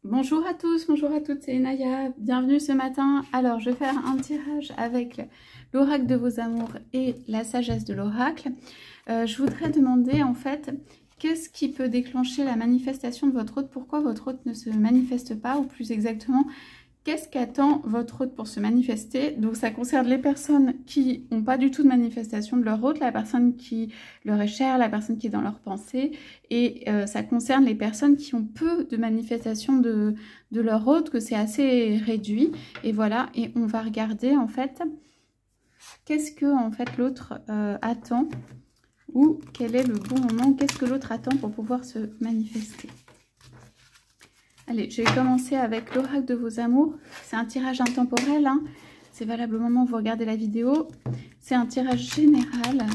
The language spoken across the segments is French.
Bonjour à tous, bonjour à toutes, c'est Naya, bienvenue ce matin. Alors, je vais faire un tirage avec l'oracle de vos amours et la sagesse de l'oracle. Je voudrais demander en fait, qu'est-ce qui peut déclencher la manifestation de votre hôte? Pourquoi votre hôte ne se manifeste pas? Ou plus exactement, qu'est-ce qu'attend votre hôte pour se manifester? Donc ça concerne les personnes qui n'ont pas du tout de manifestation de leur hôte, la personne qui leur est chère, la personne qui est dans leur pensée, et ça concerne les personnes qui ont peu de manifestation de leur hôte, que c'est assez réduit. Et voilà, et on va regarder en fait, qu'est-ce que en fait l'autre attend, ou quel est le bon moment, qu'est-ce que l'autre attend pour pouvoir se manifester. Allez, je vais commencer avec l'oracle de vos amours. C'est un tirage intemporel, hein. C'est valable au moment où vous regardez la vidéo. C'est un tirage général.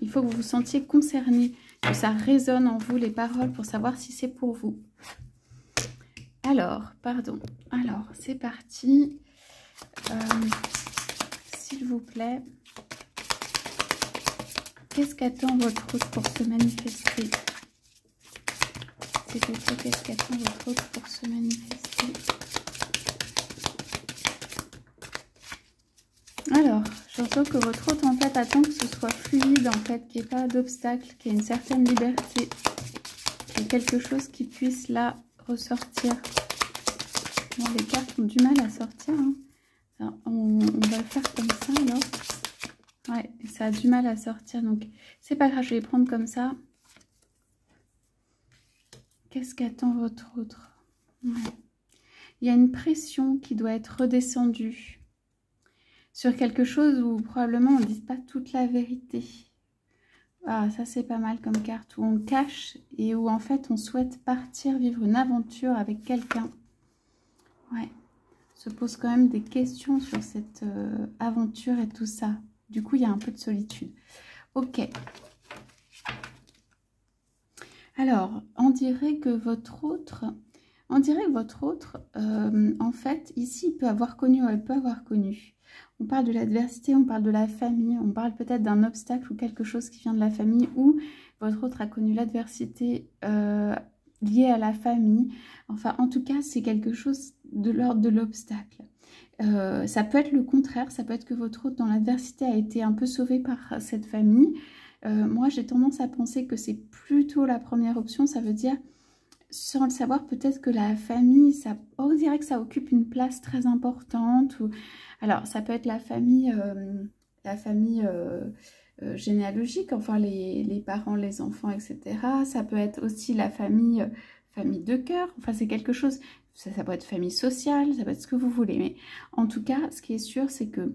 Il faut que vous vous sentiez concerné, que ça résonne en vous les paroles pour savoir si c'est pour vous. Alors, pardon. Alors, c'est parti. S'il vous plaît, qu'est-ce qu'attend votre hôte pour se manifester? S'il vous plaît, qu'est-ce qu'attend votre hôte pour se manifester? Alors, j'entends que votre hôte en fait attend que ce soit fluide, en fait, qu'il n'y ait pas d'obstacle, qu'il y ait une certaine liberté, qu'il y ait quelque chose qui puisse là ressortir. Bon, les cartes ont du mal à sortir, hein. Alors, on va le faire comme ça alors. Ouais, ça a du mal à sortir, donc c'est pas grave, je vais les prendre comme ça. Qu'est-ce qu'attend votre autre? Ouais. Il y a une pression qui doit être redescendue sur quelque chose où probablement on ne dit pas toute la vérité. Ah, ça c'est pas mal comme carte, où on cache et où en fait on souhaite partir vivre une aventure avec quelqu'un. Ouais, se pose quand même des questions sur cette aventure et tout ça. Du coup, il y a un peu de solitude. Ok. Alors, on dirait que votre autre, en fait, ici, il peut avoir connu ou elle peut avoir connu. On parle de l'adversité, on parle de la famille, on parle peut-être d'un obstacle ou quelque chose qui vient de la famille, ou votre autre a connu l'adversité liée à la famille. Enfin, en tout cas, c'est quelque chose de l'ordre de l'obstacle. Ça peut être le contraire, ça peut être que votre autre dans l'adversité a été un peu sauvé par cette famille. Moi, j'ai tendance à penser que c'est plutôt la première option. Ça veut dire, sans le savoir, peut-être que la famille, on dirait que ça occupe une place très importante. Ou... Alors, ça peut être la famille généalogique, enfin les parents, les enfants, etc. Ça peut être aussi la famille de cœur. Enfin, c'est quelque chose, ça peut être famille sociale, ça peut être ce que vous voulez. Mais en tout cas, ce qui est sûr, c'est que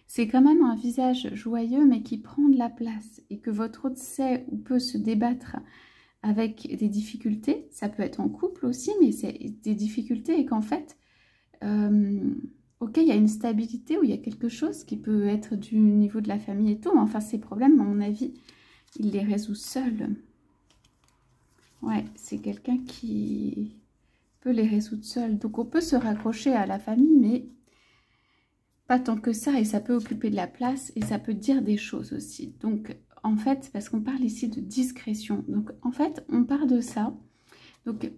c'est quand même un visage joyeux, mais qui prend de la place. Et que votre hôte sait ou peut se débattre avec des difficultés. Ça peut être en couple aussi, mais c'est des difficultés. Et qu'en fait, ok, il y a une stabilité, où il y a quelque chose qui peut être du niveau de la famille et tout. Mais enfin, ces problèmes, à mon avis, il les résout seul. Ouais, c'est quelqu'un qui peut les résoudre seul. Donc, on peut se raccrocher à la famille, mais... pas tant que ça, et ça peut occuper de la place et ça peut dire des choses aussi. Donc, en fait, parce qu'on parle ici de discrétion. Donc, en fait, on part de ça. Donc,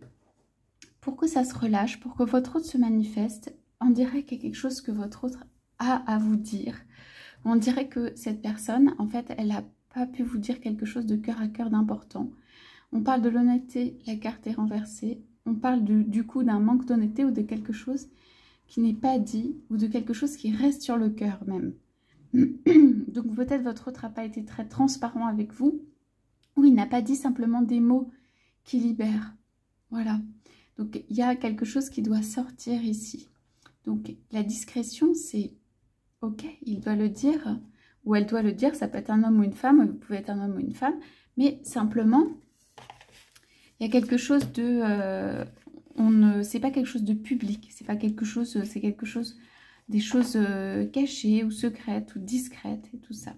pour que ça se relâche, pour que votre autre se manifeste, on dirait qu'il y a quelque chose que votre autre a à vous dire. On dirait que cette personne, en fait, elle n'a pas pu vous dire quelque chose de cœur à cœur d'important. On parle de l'honnêteté, la carte est renversée. On parle du coup d'un manque d'honnêteté ou de quelque chose qui n'est pas dit, ou de quelque chose qui reste sur le cœur même. Donc peut-être votre autre n'a pas été très transparent avec vous, ou il n'a pas dit simplement des mots qui libèrent. Voilà. Donc il y a quelque chose qui doit sortir ici. Donc la discrétion, c'est ok, il doit le dire, ou elle doit le dire, ça peut être un homme ou une femme, vous pouvez être un homme ou une femme, mais simplement, il y a quelque chose de... c'est pas quelque chose de public, c'est pas quelque chose, c'est quelque chose, des choses cachées ou secrètes ou discrètes et tout ça.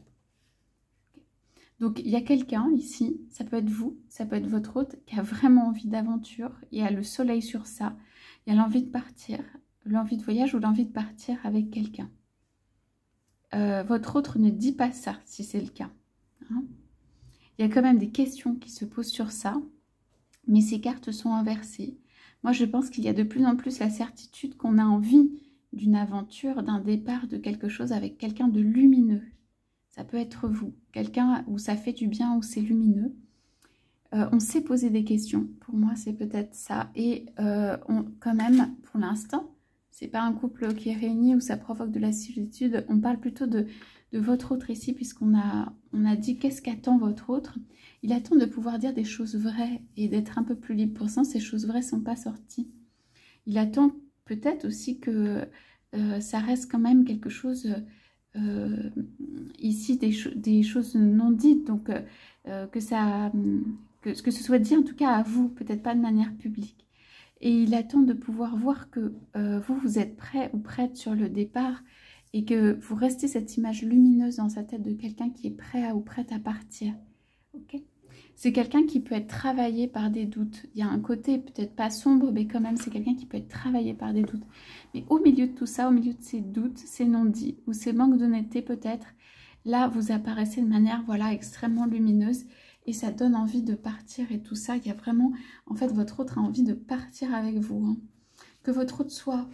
Donc il y a quelqu'un ici, ça peut être vous, ça peut être votre hôte, qui a vraiment envie d'aventure, il y a le soleil sur ça, il y a l'envie de partir, l'envie de voyage ou l'envie de partir avec quelqu'un. Votre autre ne dit pas ça, si c'est le cas. Hein. Il y a quand même des questions qui se posent sur ça. mais ces cartes sont inversées. Moi, je pense qu'il y a de plus en plus la certitude qu'on a envie d'une aventure, d'un départ, de quelque chose avec quelqu'un de lumineux. Ça peut être vous, quelqu'un où ça fait du bien, où c'est lumineux. On s'est posé des questions, pour moi c'est peut-être ça. Et quand même, pour l'instant, c'est pas un couple qui est réuni où ça provoque de la solitude. On parle plutôt de votre autre ici, puisqu'on a dit qu'est-ce qu'attend votre autre. Il attend de pouvoir dire des choses vraies et d'être un peu plus libre. Pour l'instant, ces choses vraies ne sont pas sorties. Il attend peut-être aussi que ça reste quand même quelque chose, ici, des choses non dites. Donc, que ce soit dit en tout cas à vous, peut-être pas de manière publique. Et il attend de pouvoir voir que vous êtes prêt ou prête sur le départ et que vous restez cette image lumineuse dans sa tête de quelqu'un qui est prêt ou prête à partir. Ok ? C'est quelqu'un qui peut être travaillé par des doutes. Il y a un côté peut-être pas sombre, mais quand même c'est quelqu'un qui peut être travaillé par des doutes. Mais au milieu de tout ça, au milieu de ces doutes, ces non-dits ou ces manques d'honnêteté peut-être, là vous apparaissez de manière voilà extrêmement lumineuse. Et ça donne envie de partir et tout ça. Il y a vraiment, en fait, votre autre a envie de partir avec vous. Hein. Que votre autre soit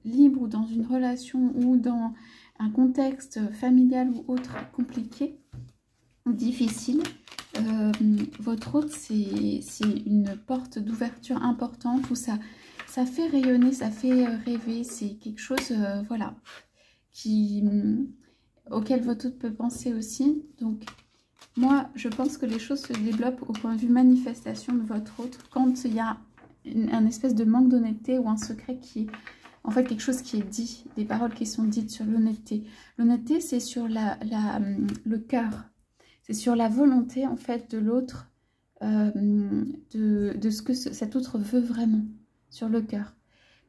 libre ou dans une relation ou dans un contexte familial ou autre compliqué ou difficile, votre autre, c'est une porte d'ouverture importante où ça fait rayonner, ça fait rêver. C'est quelque chose, voilà, auquel votre autre peut penser aussi. Donc, moi, je pense que les choses se développent au point de vue manifestation de votre autre quand il y a un espèce de manque d'honnêteté ou un secret qui est, en fait, quelque chose qui est dit, des paroles qui sont dites sur l'honnêteté. L'honnêteté, c'est sur le cœur, c'est sur la volonté, en fait, de l'autre, de ce que cet autre veut vraiment, sur le cœur.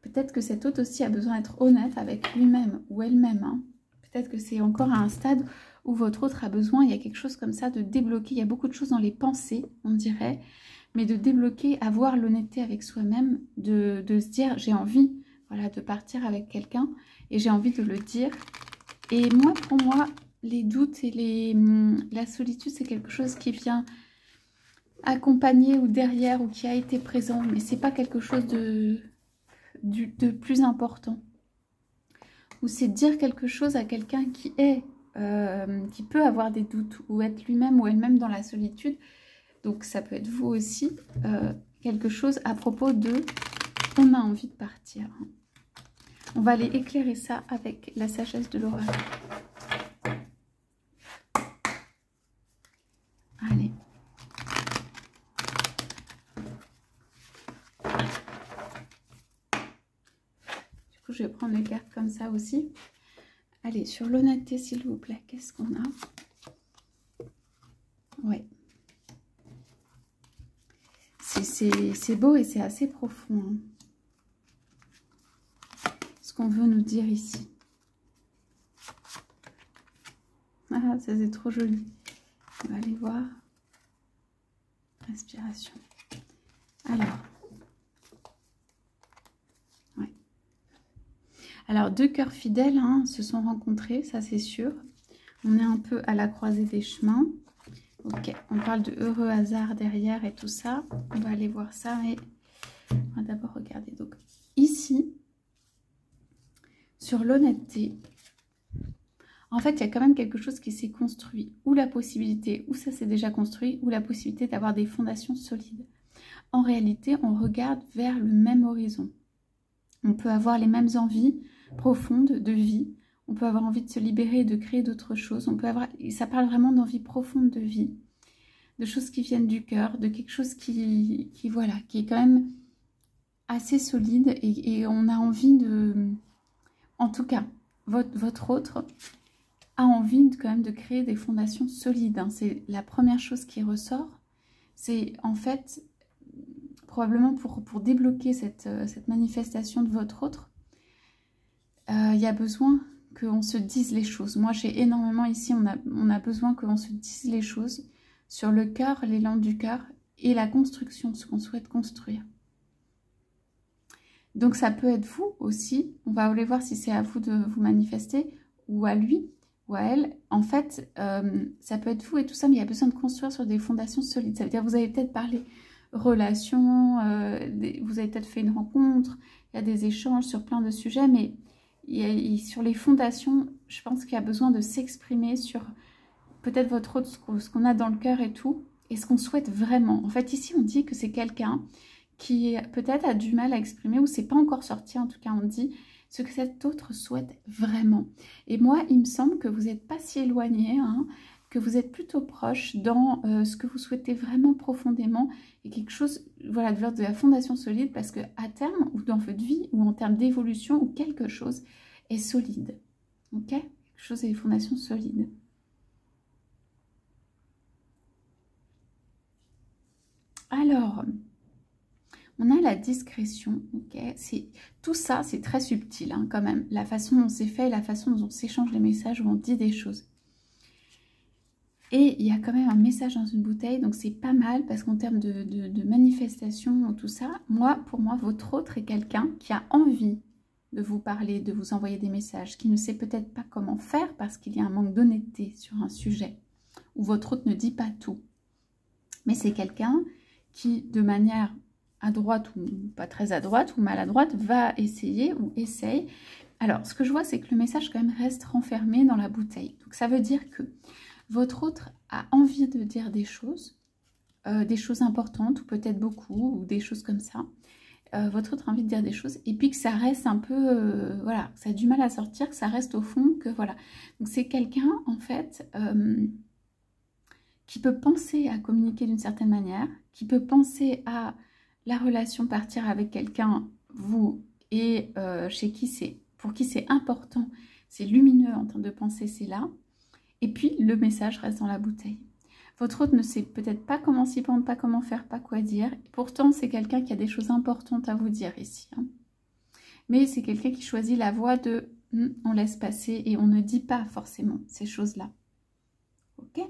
Peut-être que cet autre aussi a besoin d'être honnête avec lui-même ou elle-même. Hein. Peut-être que c'est encore à un stade où votre autre a besoin, il y a quelque chose comme ça de débloquer. Il y a beaucoup de choses dans les pensées, on dirait, mais de débloquer, avoir l'honnêteté avec soi-même, de se dire j'ai envie voilà, de partir avec quelqu'un et j'ai envie de le dire. Et moi, pour moi, les doutes et la solitude, c'est quelque chose qui vient accompagner ou derrière ou qui a été présent, mais c'est pas quelque chose de plus important. Ou c'est dire quelque chose à quelqu'un qui peut avoir des doutes ou être lui-même ou elle-même dans la solitude. Donc ça peut être vous aussi, quelque chose à propos de on a envie de partir. On va aller éclairer ça avec la sagesse de l'oracle. Allez. Du coup, je vais prendre les cartes comme ça aussi. Allez, sur l'honnêteté, s'il vous plaît, qu'est-ce qu'on a? Ouais. C'est beau et c'est assez profond. Hein. Ce qu'on veut nous dire ici. Ah, ça c'est trop joli. On va aller voir. Respiration. Alors. Ouais. Alors, deux cœurs fidèles hein, se sont rencontrés, ça c'est sûr. On est un peu à la croisée des chemins. Ok, on parle de heureux hasard derrière et tout ça. On va aller voir ça, mais on va d'abord regarder. Donc, ici, sur l'honnêteté, en fait, il y a quand même quelque chose qui s'est construit. Ou la possibilité, ou ça s'est déjà construit, ou la possibilité d'avoir des fondations solides. En réalité, on regarde vers le même horizon. On peut avoir les mêmes envies profondes de vie. On peut avoir envie de se libérer et de créer d'autres choses. On peut avoir, ça parle vraiment d'envie profonde de vie, de choses qui viennent du cœur, de quelque chose qui est quand même assez solide et on a envie de, en tout cas, votre autre a envie quand même de créer des fondations solides. Hein. C'est la première chose qui ressort. C'est en fait probablement pour débloquer cette manifestation de votre autre, il y a besoin qu'on se dise les choses. Moi, j'ai énormément ici, on a besoin qu'on se dise les choses sur le cœur, l'élan du cœur et la construction, ce qu'on souhaite construire. Donc, ça peut être vous aussi. On va aller voir si c'est à vous de vous manifester ou à lui ou à elle. En fait, ça peut être vous et tout ça, mais il y a besoin de construire sur des fondations solides. Ça veut dire que vous allez peut-être parler relation, vous avez peut-être fait une rencontre, il y a des échanges sur plein de sujets, mais sur les fondations, je pense qu'il y a besoin de s'exprimer sur peut-être votre autre, ce qu'on a dans le cœur et tout, et ce qu'on souhaite vraiment. En fait, ici, on dit que c'est quelqu'un qui peut-être a du mal à exprimer, ou c'est pas encore sorti, en tout cas, on dit ce que cet autre souhaite vraiment. Et moi, il me semble que vous n'êtes pas si éloigné, hein, que vous êtes plutôt proche dans ce que vous souhaitez vraiment profondément, et quelque chose, voilà, de l'ordre de la fondation solide, parce que à terme, ou dans votre vie, ou en termes d'évolution, ou quelque chose est solide. Ok? Quelque chose est des fondations solides. Alors, on a la discrétion, ok, tout ça, c'est très subtil hein, quand même, la façon dont c'est fait, la façon dont on s'échange les messages, où on dit des choses. Et il y a quand même un message dans une bouteille, donc c'est pas mal, parce qu'en termes de manifestation, tout ça, pour moi, votre autre est quelqu'un qui a envie de vous parler, de vous envoyer des messages, qui ne sait peut-être pas comment faire, parce qu'il y a un manque d'honnêteté sur un sujet, où votre autre ne dit pas tout. Mais c'est quelqu'un qui, de manière à droite ou pas très à droite ou maladroite, va essayer ou essaye. Alors, ce que je vois, c'est que le message quand même reste renfermé dans la bouteille. Donc, ça veut dire que votre autre a envie de dire des choses importantes, ou peut-être beaucoup, ou des choses comme ça. Votre autre a envie de dire des choses, et puis que ça reste un peu, voilà, ça a du mal à sortir, que ça reste au fond, que voilà. Donc, c'est quelqu'un, en fait, qui peut penser à communiquer d'une certaine manière, qui peut penser à la relation partir avec quelqu'un, vous, et pour qui c'est important, c'est lumineux en termes de pensée, c'est là. Et puis, le message reste dans la bouteille. Votre autre ne sait peut-être pas comment s'y prendre, pas comment faire, pas quoi dire. Et pourtant, c'est quelqu'un qui a des choses importantes à vous dire ici. Hein. Mais c'est quelqu'un qui choisit la voie de on laisse passer et on ne dit pas forcément ces choses-là. Ok ?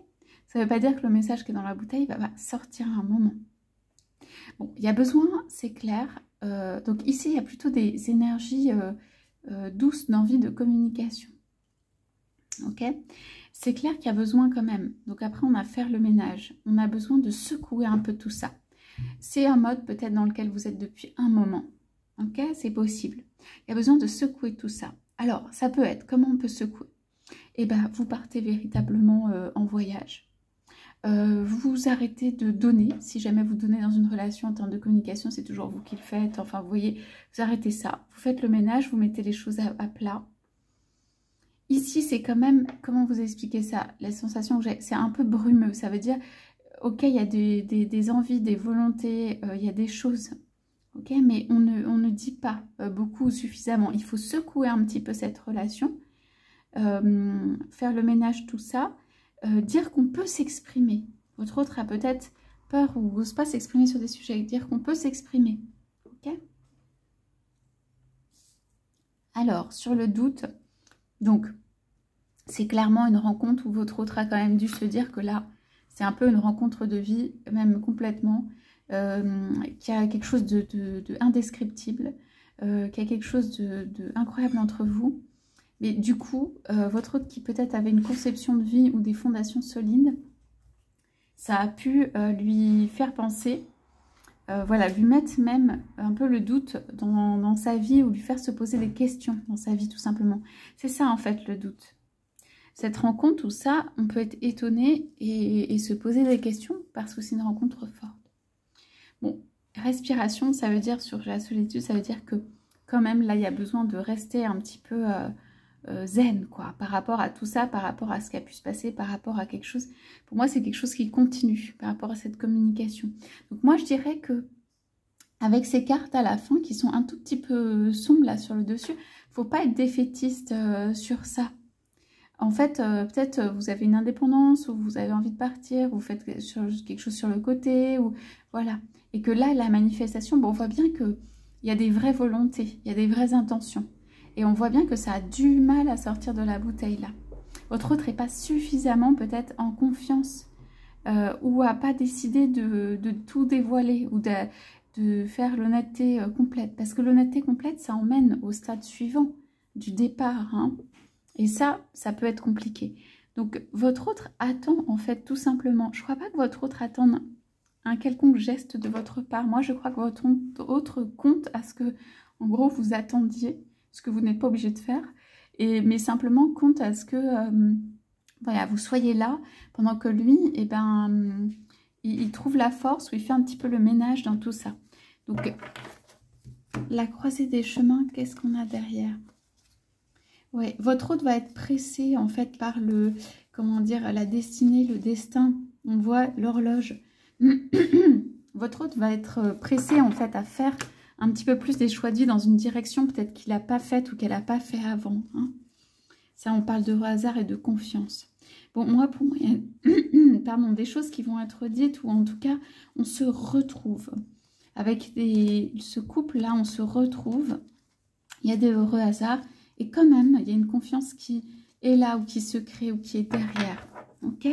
Ça ne veut pas dire que le message qui est dans la bouteille va sortir à un moment. Bon, il y a besoin, c'est clair. Donc ici, il y a plutôt des énergies douces d'envie de communication. Ok ? C'est clair qu'il y a besoin quand même. Donc après, on a à faire le ménage. On a besoin de secouer un peu tout ça. C'est un mode peut-être dans lequel vous êtes depuis un moment. Ok ? C'est possible. Il y a besoin de secouer tout ça. Alors, ça peut être, comment on peut secouer? Eh bien, vous partez véritablement en voyage. Vous arrêtez de donner, si jamais vous donnez dans une relation en termes de communication, c'est toujours vous qui le faites, enfin vous voyez, vous arrêtez ça, vous faites le ménage, vous mettez les choses à plat. Ici c'est quand même, comment vous expliquer ça? La sensation que j'ai, c'est un peu brumeux, ça veut dire, ok, il y a des envies, des volontés, il y a des choses, ok, mais on ne dit pas beaucoup ou suffisamment, il faut secouer un petit peu cette relation, faire le ménage, tout ça, dire qu'on peut s'exprimer. Votre autre a peut-être peur ou n'ose pas s'exprimer sur des sujets. Dire qu'on peut s'exprimer. Ok ? Alors, sur le doute, donc, c'est clairement une rencontre où votre autre a quand même dû se dire que là, c'est un peu une rencontre de vie, même complètement, qui a quelque chose de indescriptible, qui a quelque chose de incroyable entre vous. Mais du coup, votre autre qui peut-être avait une conception de vie ou des fondations solides, ça a pu lui faire penser, voilà, lui mettre même un peu le doute dans sa vie, ou lui faire se poser des questions dans sa vie tout simplement. C'est ça en fait le doute. Cette rencontre où ça, on peut être étonné et se poser des questions parce que c'est une rencontre forte. Bon, respiration, ça veut dire, sur la solitude, ça veut dire que quand même là, il y a besoin de rester un petit peu... zen quoi, par rapport à tout ça, par rapport à ce qui a pu se passer, par rapport à quelque chose, pour moi c'est quelque chose qui continue par rapport à cette communication. Donc moi je dirais que avec ces cartes à la fin qui sont un tout petit peu sombres là sur le dessus, faut pas être défaitiste sur ça. En fait, peut-être vous avez une indépendance, ou vous avez envie de partir, ou vous faites quelque chose sur le côté, ou voilà. Et que là, la manifestation, bon, on voit bien qu'il y a des vraies volontés, il y a des vraies intentions. Et on voit bien que ça a du mal à sortir de la bouteille là. Votre autre n'est pas suffisamment peut-être en confiance, ou a pas décidé de tout dévoiler, ou de faire l'honnêteté complète. Parce que l'honnêteté complète, ça emmène au stade suivant du départ. Hein. Et ça peut être compliqué. Donc votre autre attend en fait tout simplement. Je ne crois pas que votre autre attende un quelconque geste de votre part. Moi, je crois que votre autre compte à ce que, en gros, vous attendiez, ce que vous n'êtes pas obligé de faire, mais simplement compte à ce que voilà, vous soyez là, pendant que lui, eh ben, il trouve la force, ou il fait un petit peu le ménage dans tout ça. Donc, la croisée des chemins, qu'est-ce qu'on a derrière? Ouais, votre hôte va être pressé, en fait, par le, comment dire, la destinée, le destin. On voit l'horloge. Votre hôte va être pressé, en fait, à faire un petit peu plus des choix de vie dans une direction peut-être qu'il n'a pas faite ou qu'elle n'a pas fait avant. Hein. Ça, on parle de hasard et de confiance. Bon, moi, pour moi, il y a pardon, des choses qui vont être dites, ou en tout cas, on se retrouve. Avec ce couple-là, on se retrouve. Il y a des heureux hasards. Et quand même, il y a une confiance qui est là, ou qui se crée, ou qui est derrière. Ok ?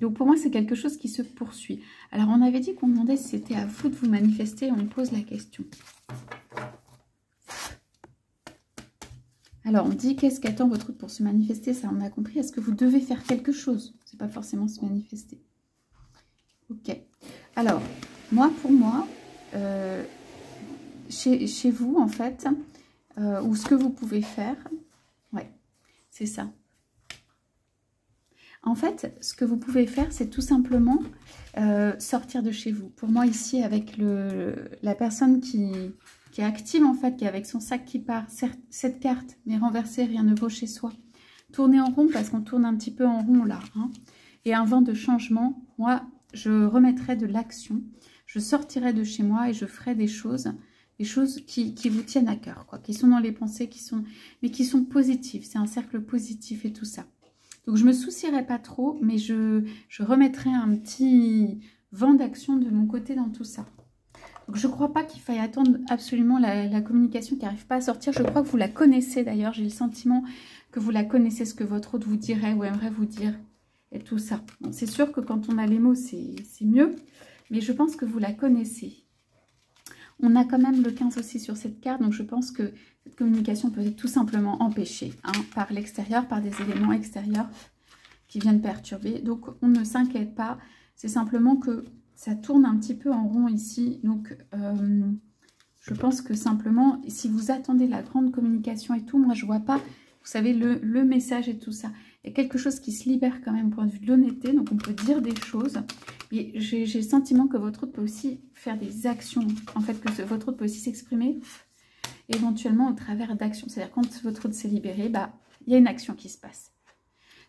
Donc, pour moi, c'est quelque chose qui se poursuit. Alors, on avait dit qu'on demandait si c'était à vous de vous manifester. On pose la question. Alors, on dit, qu'est-ce qu'attend votre hôte pour se manifester? Ça, on a compris. Est-ce que vous devez faire quelque chose? C'est pas forcément se manifester. Ok. Alors, moi, pour moi, chez vous, en fait, ou ce que vous pouvez faire, ouais, c'est ça. En fait, ce que vous pouvez faire, c'est tout simplement sortir de chez vous. Pour moi, ici, avec la personne qui est active, en fait, qui est avec son sac qui part, cette carte, mais renversée, rien ne vaut chez soi. Tourner en rond, parce qu'on tourne un petit peu en rond, là. Hein. Et un vent de changement, moi, je remettrai de l'action. Je sortirai de chez moi et je ferai des choses qui vous tiennent à cœur, quoi, qui sont dans les pensées, mais qui sont positives. C'est un cercle positif et tout ça. Donc, je ne me soucierai pas trop, mais je remettrai un petit vent d'action de mon côté dans tout ça. Donc, je ne crois pas qu'il faille attendre absolument la communication qui n'arrive pas à sortir. Je crois que vous la connaissez d'ailleurs. J'ai le sentiment que vous la connaissez, ce que votre hôte vous dirait ou aimerait vous dire et tout ça. Bon, c'est sûr que quand on a les mots, c'est mieux, mais je pense que vous la connaissez. On a quand même le 15 aussi sur cette carte, donc je pense que cette communication peut être tout simplement empêchée hein, par l'extérieur, par des éléments extérieurs qui viennent perturber. Donc on ne s'inquiète pas, c'est simplement que ça tourne un petit peu en rond ici. Donc je pense que simplement, si vous attendez la grande communication et tout, moi je ne vois pas, vous savez, le message et tout ça. Il y a quelque chose qui se libère quand même au point de vue de l'honnêteté, donc on peut dire des choses. Et j'ai le sentiment que votre hôte peut aussi faire des actions, en fait, que votre hôte peut aussi s'exprimer éventuellement au travers d'actions. C'est-à-dire quand votre hôte s'est libéré, bah, il y a une action qui se passe,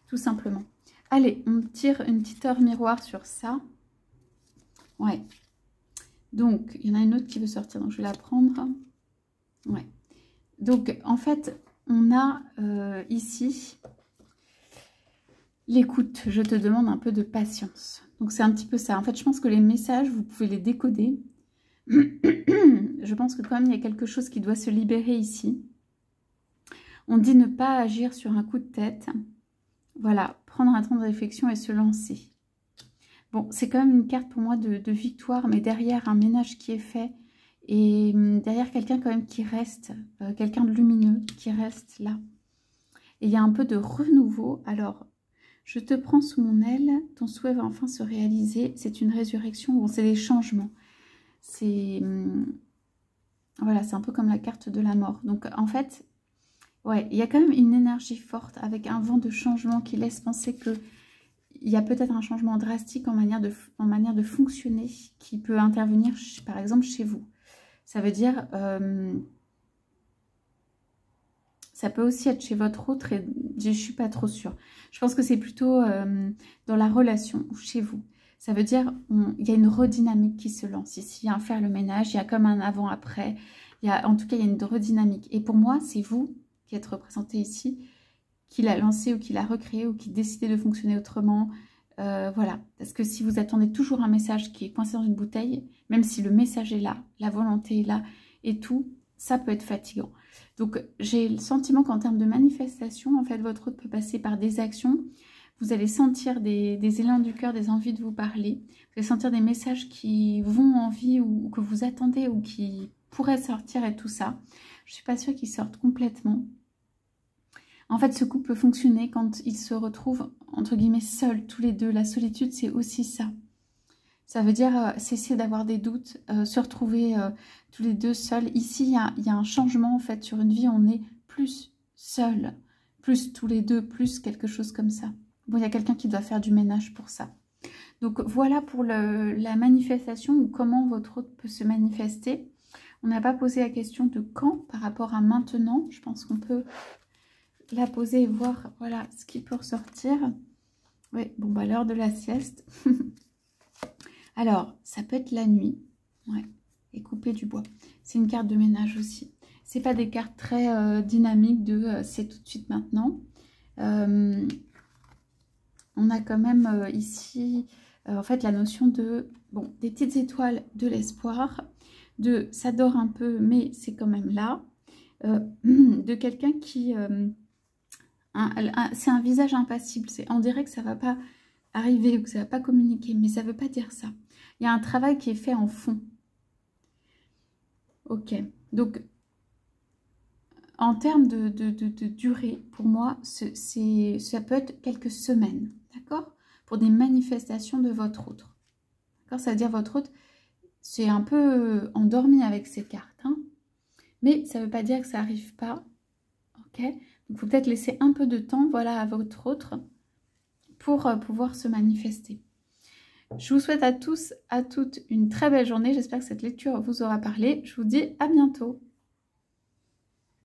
tout simplement. Allez, on tire une petite heure miroir sur ça. Ouais. Donc, il y en a une autre qui veut sortir, donc je vais la prendre. Ouais. Donc, en fait, on a ici l'écoute. Je te demande un peu de patience. Donc, c'est un petit peu ça. En fait, je pense que les messages, vous pouvez les décoder. Je pense que quand même, il y a quelque chose qui doit se libérer ici. On dit ne pas agir sur un coup de tête. Voilà, prendre un temps de réflexion et se lancer. Bon, c'est quand même une carte pour moi de victoire, mais derrière un ménage qui est fait et derrière quelqu'un quand même qui reste, quelqu'un de lumineux qui reste là. Et il y a un peu de renouveau. Alors, je te prends sous mon aile, ton souhait va enfin se réaliser. C'est une résurrection, bon, c'est des changements. C'est voilà, c'est un peu comme la carte de la mort. Donc, en fait, ouais, il y a quand même une énergie forte avec un vent de changement qui laisse penser que il y a peut-être un changement drastique en manière de fonctionner qui peut intervenir, par exemple, chez vous. Ça veut dire, ça peut aussi être chez votre autre, et je ne suis pas trop sûre. Je pense que c'est plutôt dans la relation ou chez vous. Ça veut dire, il y a une redynamique qui se lance ici. Il y a un faire le ménage, il y a comme un avant-après. En tout cas, il y a une redynamique. Et pour moi, c'est vous qui êtes représenté ici, qui l'a lancé ou qui l'a recréé ou qui décidait de fonctionner autrement. Voilà, parce que si vous attendez toujours un message qui est coincé dans une bouteille, même si le message est là, la volonté est là et tout, ça peut être fatigant. Donc j'ai le sentiment qu'en termes de manifestation, en fait, votre hôte peut passer par des actions. Vous allez sentir des élans du cœur, des envies de vous parler. Vous allez sentir des messages qui vont en vie ou que vous attendez ou qui pourraient sortir et tout ça. Je ne suis pas sûre qu'ils sortent complètement. En fait, ce couple peut fonctionner quand ils se retrouvent, entre guillemets, seuls, tous les deux. La solitude, c'est aussi ça. Ça veut dire cesser d'avoir des doutes, se retrouver tous les deux seuls. Ici, il y a un changement en fait sur une vie. On est plus seuls, plus tous les deux, plus quelque chose comme ça. Bon, il y a quelqu'un qui doit faire du ménage pour ça. Donc voilà pour la manifestation ou comment votre hôte peut se manifester. On n'a pas posé la question de quand par rapport à maintenant. Je pense qu'on peut la poser et voir voilà, ce qui peut ressortir. Oui, bon, bah l'heure de la sieste. Alors, ça peut être la nuit. Ouais, et couper du bois. C'est une carte de ménage aussi. C'est pas des cartes très dynamiques de c'est tout de suite maintenant. On a quand même ici, en fait, la notion de, bon, des petites étoiles de l'espoir, de ça dort un peu, mais c'est quand même là, de quelqu'un qui, c'est un visage impassible, on dirait que ça va pas arriver ou que ça va pas communiquer, mais ça veut pas dire ça. Il y a un travail qui est fait en fond. Ok, donc en termes de durée, pour moi, ça peut être quelques semaines, d'accord? Pour des manifestations de votre autre. D'accord? Ça veut dire votre autre, c'est un peu endormi avec ces cartes, hein? Mais ça ne veut pas dire que ça n'arrive pas, ok? Donc, il faut peut-être laisser un peu de temps, voilà, à votre autre pour pouvoir se manifester. Je vous souhaite à tous, à toutes, une très belle journée. J'espère que cette lecture vous aura parlé. Je vous dis à bientôt.